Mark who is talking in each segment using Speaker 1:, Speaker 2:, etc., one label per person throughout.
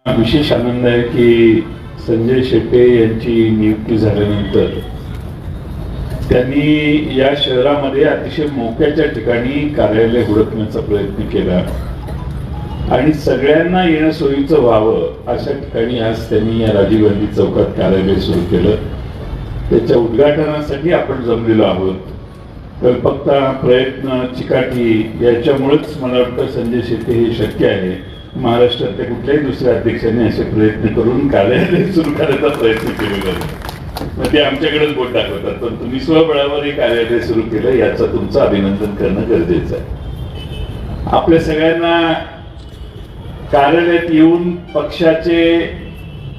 Speaker 1: विशेष आनंद आहे की संजय शेट्टे यांची नियुक्ती झाल्यानंतर त्यांनी या शहरामध्ये अतिशय मोक्याच्या ठिकाणी कार्यालय हुडकण्याचा प्रयत्न केला आणि सगळ्यांना येणं सोयीचं व्हावं अशा ठिकाणी आज त्यांनी या राजीव गांधी चौकात कार्यालय सुरू केलं. त्याच्या उद्घाटनासाठी आपण जमलेलो आहोत. कल्पकता, प्रयत्न, चिकाटी याच्यामुळेच मला वाटतं संजय शेट्टे हे शक्य आहे. महाराष्ट्रातल्या कुठल्याही दुसऱ्या अध्यक्षांनी असे प्रयत्न करून कार्यालय सुरू करायचा प्रयत्न केलेला नाही. मग ते आमच्याकडेच बोट दाखवतात. पण तुम्ही स्वबळावर हे कार्यालय सुरू केलं याचं तुमचं अभिनंदन करणं गरजेचं आहे. आपल्या सगळ्यांना कार्यालयात येऊन पक्षाचे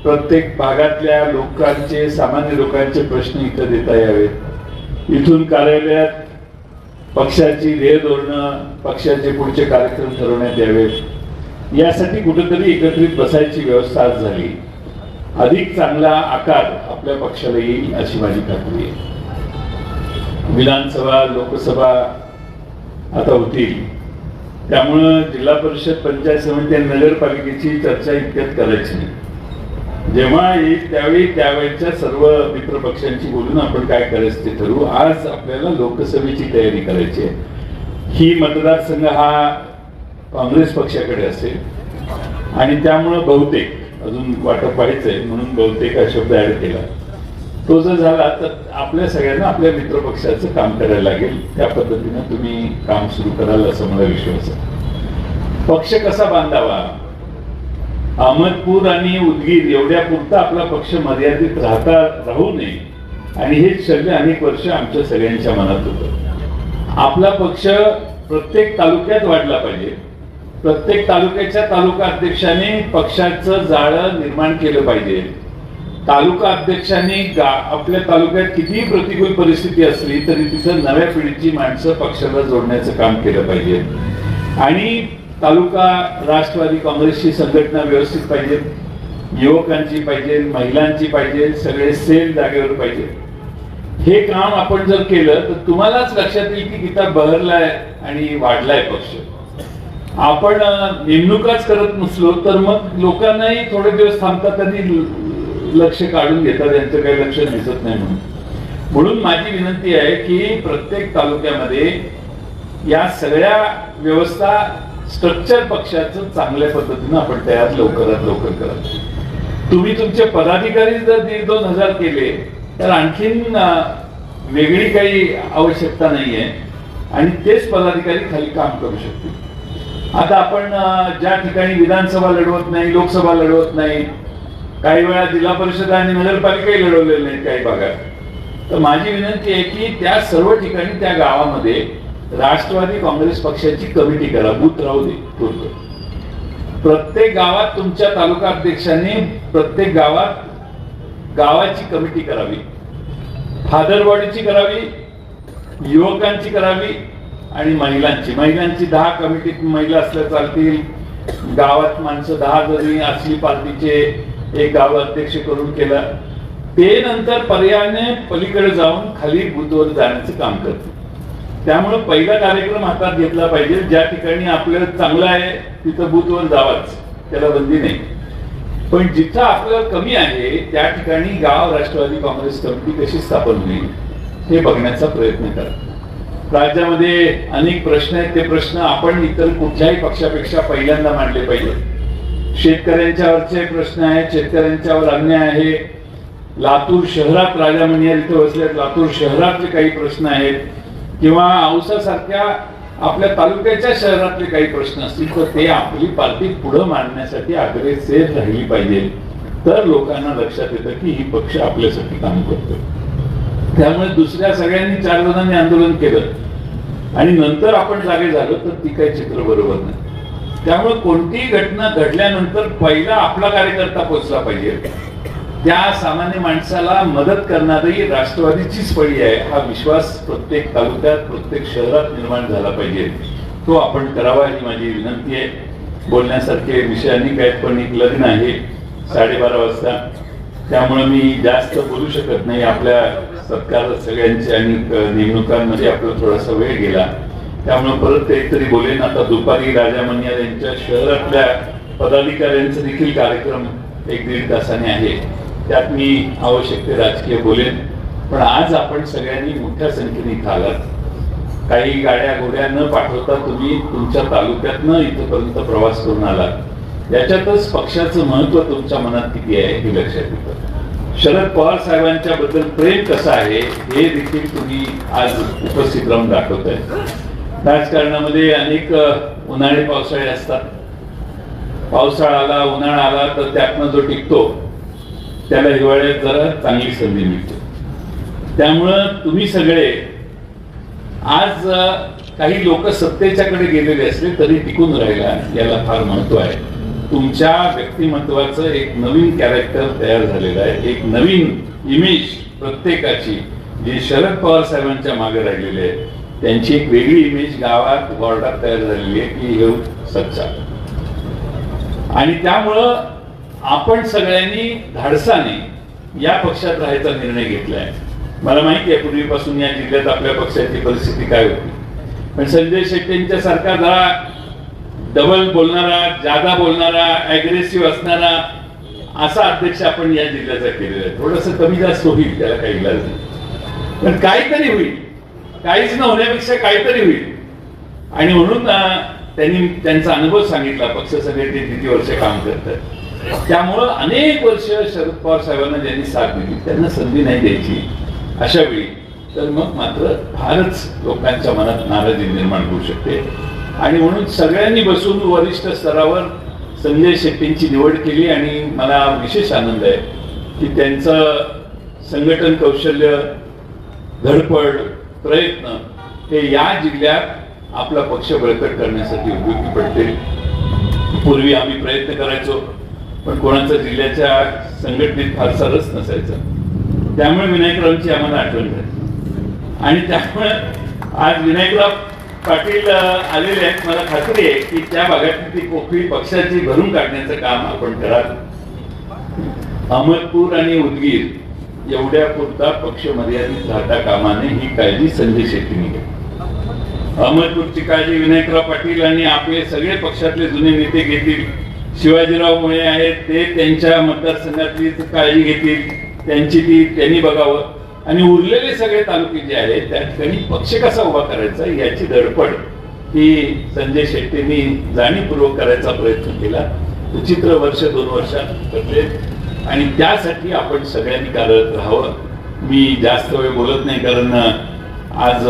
Speaker 1: प्रत्येक भागातल्या लोकांचे, सामान्य लोकांचे प्रश्न इथं देता यावेत. इथून कार्यालयात पक्षाची ध्येय धोरणं, पक्षाचे पुढचे कार्यक्रम ठरवण्यात यावेत. यासाठी कुठेतरी एकत्रित बसायची व्यवस्था आज झाली. अधिक चांगला आकार आपल्या पक्षाला येईल अशी माझी खात्री आहे. विधानसभा, लोकसभा आता होतील, त्यामुळं जिल्हा परिषद, पंचायत समिती आणि नगरपालिकेची चर्चा इतक्यात करायची नाही. जेव्हा येईल त्यावेळी त्यावेळेच्या सर्व मित्र पक्षांची बोलून आपण काय करायचं ते ठरवू. आज आपल्याला लोकसभेची तयारी करायची आहे. ही मतदारसंघ हा काँग्रेस पक्षाकडे असेल आणि त्यामुळं बहुतेक, अजून वाटप व्हायचंय म्हणून बहुतेक हा शब्द ऍड केला. तो जर झाला तर आपल्या सगळ्यांना आपल्या मित्र पक्षाचं काम करायला लागेल. त्या पद्धतीनं तुम्ही काम सुरू कराल असं मला विश्वास आहे. पक्ष कसा बांधावा, अहमदपूर आणि उदगीर एवढ्या पुरता आपला पक्ष मर्यादित राहू नये आणि हेच सगळे अनेक वर्ष आमच्या सगळ्यांच्या मनात होतं. आपला पक्ष प्रत्येक तालुक्यात वाढला पाहिजे. प्रत्येक तालुक्याच्या तालुका अध्यक्षाने पक्षाचं जाळं निर्माण केलं पाहिजे. तालुका अध्यक्षांनी आपल्या तालुक्यात कितीही प्रतिकूल परिस्थिती असली तरी तिथं नव्या पिढीची माणसं पक्षाला जोडण्याचं काम केलं पाहिजे. आणि तालुका राष्ट्रवादी काँग्रेसची संघटना व्यवस्थित पाहिजे, युवकांची पाहिजे, महिलांची पाहिजे, सगळे सेल जागेवर पाहिजे. हे काम आपण जर केलं तर तुम्हालाच लक्षात येईल की किती बहरलाय आणि वाढलाय पक्ष. आपण नेमणुकाच करत नसलो तर मग लोकांनाही थोडे दिवस थांबतात आणि लक्ष काढून घेतात, यांचं काही लक्ष दिसत नाही म्हणून माझी विनंती आहे की प्रत्येक तालुक्यामध्ये या सगळ्या व्यवस्था, स्ट्रक्चर पक्षाचं चांगल्या पद्धतीनं आपण तयार लवकरात लवकर करा. तुम्ही तुमचे पदाधिकारी जर 1,500-2,000 केले तर आणखीन वेगळी काही आवश्यकता नाहीये आणि तेच पदाधिकारी खाली काम करू शकतील. आता आपण ज्या ठिकाणी विधानसभा लढवत नाही, लोकसभा लढवत नाही, काही वेळा जिल्हा परिषद आणि नगरपालिकाही लढवलेले नाहीत काही भागात, तर माझी विनंती आहे की त्या सर्व ठिकाणी त्या गावामध्ये राष्ट्रवादी काँग्रेस पक्षाची कमिटी करा. बूथ राहू दे. प्रत्येक गावात तुमच्या तालुका अध्यक्षांनी प्रत्येक गावात गावाची कमिटी करावी, फादरबॉडीची करावी, युवकांची करावी आणि महिलांची 10 कमिटीत महिला असल्या चालतील. गावात माणसं 10 जरी असली पार्टीचे एक गाव अध्यक्ष करून केला, ते नंतर पर्यायाने पलीकडे जाऊन खाली बूथवर जाण्याचं काम करते. त्यामुळे पहिला कार्यक्रम हातात घेतला पाहिजे. ज्या ठिकाणी आपल्याला चांगलं आहे तिथं बूथवर जावाच, त्याला बंदी नाही. पण जिथं आपल्याला कमी आहे त्या ठिकाणी गाव राष्ट्रवादी काँग्रेस कमिटी कशी स्थापन होईल हे बघण्याचा प्रयत्न करा. राज्यामध्ये अनेक प्रश्न आहेत. ते प्रश्न आपण इतर कुठल्याही पक्षापेक्षा पहिल्यांदा मांडले पाहिजे. शेतकऱ्यांच्यावरचे प्रश्न आहेत, शेतकऱ्यांच्यावर अन्याय आहे. लातूर शहरात, राजा मनियार इथं बसल्यात, लातूर शहरातले काही प्रश्न आहेत किंवा औसासारख्या आपल्या तालुक्याच्या शहरातले काही प्रश्न असतील तर ते आपली पार्टी पुढे मांडण्यासाठी अग्रेसर राहिली पाहिजे. तर लोकांना लक्षात येतं की ही पक्ष आपल्यासाठी काम करतो. त्यामुळे दुसऱ्या सगळ्यांनी 4 जणांनी आंदोलन केलं आणि नंतर आपण जागे झालो तर ती काही चित्र बरोबर नाही. त्यामुळे कोणतीही घटना घडल्यानंतर पहिला आपला कार्यकर्ता पोहोचला पाहिजे. त्या सामान्य माणसाला मदत करणारी राष्ट्रवादीचीच पळी आहे हा विश्वास प्रत्येक तालुक्यात, प्रत्येक शहरात निर्माण झाला पाहिजे. तो आपण करावा ही माझी विनंती आहे. बोलण्यासारखे विषय अनेक आहेत पण एक लग्न आहे 12:30 वाजता, त्यामुळे मी जास्त बोलू शकत नाही. आपल्या सत्कार सगळ्यांचे आणि नेमणुकांमध्ये आपला थोडासा वेळ गेला, त्यामुळे परत काहीतरी बोलेन. आता दुपारी राजा मनियार यांच्या शहरातल्या पदाधिकाऱ्यांचा देखील कार्यक्रम 1-1.5 तासाने आहे. त्यात मी आवश्यक ते राजकीय बोलेन. पण आज आपण सगळ्यांनी मोठ्या संख्येने इथं आलात. काही गाड्या घोड्या न पाठवता तुम्ही तुमच्या तालुक्यातनं इथपर्यंत प्रवास करून आलात. याच्यातच पक्षाचं महत्व तुमच्या मनात किती आहे हे लक्षात येतं. शरद पवार साहेबांच्या बद्दल प्रेम कसं आहे हे देखील तुम्ही आज उपस्थित राहून दाखवताय. राजकारणामध्ये अनेक उन्हाळे पावसाळे असतात. पावसाळा आला, उन्हाळा आला तर त्यातनं जो टिकतो त्याला हिवाळ्यात जरा चांगली संधी मिळते. त्यामुळं तुम्ही सगळे आज काही लोक सत्तेच्याकडे गेलेले असले तरी टिकून राहिला याला फार महत्व आहे. तुमच्या व्यक्तिमत्वाचं एक नवीन कॅरेक्टर तयार झालेलं आहे. एक नवीन इमेज प्रत्येकाची जी शरद पवार साहेबांच्या मागे राहिलेली आहे त्यांची एक वेगळी इमेज गावात वॉर्डात तयार झालेली आहे की हे सच्चा. आणि त्यामुळं आपण सगळ्यांनी धाडसाने या पक्षात राहायचा निर्णय घेतलाय. मला माहिती आहे पूर्वीपासून या जिल्ह्यात आपल्या पक्षाची परिस्थिती काय होती. पण संजय शेट्टींच्या सारखा जरा डबल बोलणारा, जादा बोलणारा, अग्रेसिव्ह असणारा असा अध्यक्ष आपण या जिल्ह्याचा केलेला आहे. थोडस कमी जास्त होईल, त्याला काही इलाज नाही, पण काहीतरी होईल. काहीच न होण्यापेक्षा काहीतरी होईल. आणि म्हणून त्यांनी त्यांचा अनुभव सांगितला. पक्ष सगळे ते किती वर्ष काम करतात. त्यामुळं अनेक वर्ष शरद पवार साहेबांना ज्यांनी साथ दिली त्यांना संधी नाही द्यायची अशा वेळी तर मग मात्र फारच लोकांच्या मनात नाराजी निर्माण होऊ शकते. आणि म्हणून सगळ्यांनी बसून वरिष्ठ स्तरावर संजय शेट्टींची निवड केली. आणि मला विशेष आनंद आहे की त्यांचं संघटन कौशल्य, धडपड, प्रयत्न हे या जिल्ह्यात आपला पक्ष बळकट करण्यासाठी उपयोगी पडतील. पूर्वी आम्ही प्रयत्न करायचो पण कोणाचा जिल्ह्याच्या संघटनेत फारसा रस नसायचा. त्यामुळे विनायकरावांची आम्हाला आठवण झाली. आणि त्यामुळे आज विनायकराव पाटील आलेले आहेत. मला खात्री आहे की त्या भागातली ती पोकळी पक्षाची भरून काढण्याचं काम आपण कराल. अहमदपूर आणि उदगीर एवढ्या पुरता पक्ष मर्यादित राहता कामा नये ही काळजी संजय शेट्टींनी घेतली. अहमदपूरची काळजी विनायकराव पाटील आणि आपले सगळे पक्षातले जुने नेते घेतील. शिवाजीराव मुळे आहेत ते त्यांच्या मतदारसंघातली काळजी घेतील. त्यांची ती त्यांनी बघावं. आणि उरलेले सगळे तालुके जे आहेत त्या ठिकाणी पक्ष कसा उभा करायचा याची धडपड ही संजय शेट्टींनी जाणीवपूर्वक करायचा प्रयत्न केला. विचित्र वर्ष 2 वर्षात करले आणि त्यासाठी आपण सगळ्यांनी कार्यरत राहावं. मी जास्त वेळ बोलत नाही कारण आज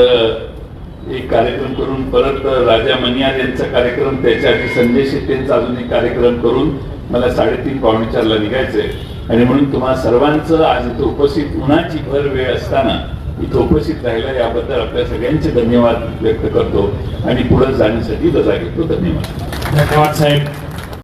Speaker 1: एक कार्यक्रम करून परत राजा मनियार यांचा कार्यक्रम, त्याच्या आधी संजय शेट्टींचा अजून एक कार्यक्रम करून मला 3:30-4:45 निघायचंय. आणि म्हणून तुम्हा सर्वांचं आज इथं उपस्थित उन्हाची भर वेळ असताना इथं उपस्थित राहिला याबद्दल आपल्या सगळ्यांचे धन्यवाद व्यक्त करतो आणि पुढे जाण्यासाठी रजा घेतो. धन्यवाद.
Speaker 2: धन्यवाद साहेब.